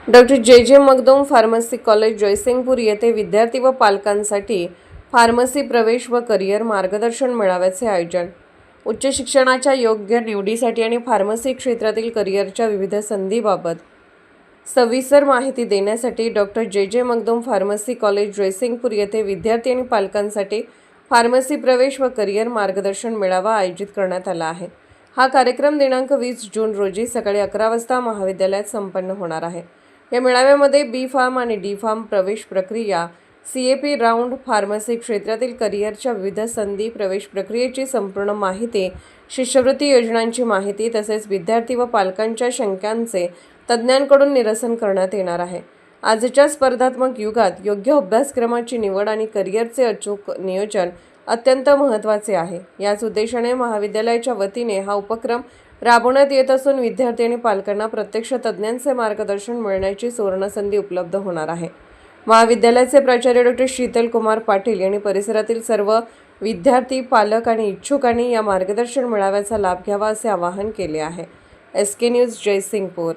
Doctor जे Magdum pharmacy college Jaysingpur येथे विद्यार्थी व पालकांसाठी फार्मसी प्रवेश व करिअर मार्गदर्शन मेळाव्याचे आयोजन। उच्च शिक्षणाच्या योग्य निवडीसाठी आणि फार्मसी क्षेत्रातील करिअरच्या विविध संधींबाबत सविस्तर माहिती देण्यासाठी डॉक्टर जे मगदूम फार्मसी कॉलेज जयसिंगपूर येथे विद्यार्थी आणि पालकांसाठी फार्मसी प्रवेश व करिअर मार्गदर्शन मेळावा आयोजित करण्यात आला आहे। हा कार्यक्रम दिनांक 20 जून रोजी सकाळी 11 वाजता महाविद्यालयात संपन्न होणार आहे। या मेळाव्यामध्ये बी फार्म आणि डी फार्म प्रवेश प्रक्रिया, CAP राऊंड, फार्मसी क्षेत्रातील करिअरच्या विविध संधी, प्रवेश प्रक्रियेची संपूर्ण माहिती, शिष्यवृत्ती योजनांची माहिती तसेच विद्यार्थी व पालकांच्या शंकांचे तज्ज्ञांकडून निरसन करण्यात येणार आहे। आजच्या स्पर्धात्मक युगात योग्य अभ्यासक्रमाची निवड आणि करिअरचे अचूक नियोजन अत्यंत महत्त्वाचे आहे। याच उद्देशाने महाविद्यालयाच्या वतीने हा उपक्रम राबवण्यात येत असून विद्यार्थी आणि पालकांना प्रत्यक्ष तज्ज्ञांचे मार्गदर्शन मिळण्याची सुवर्णसंधी उपलब्ध होणार आहे। महाविद्यालयाचे प्राचार्य डॉक्टर शीतल कुमार पाटील यांनी परिसरातील सर्व विद्यार्थी, पालक आणि इच्छुकांनी या मार्गदर्शन मेळाव्याचा लाभ घ्यावा असे आवाहन केले आहे। SK news Jaysingpur.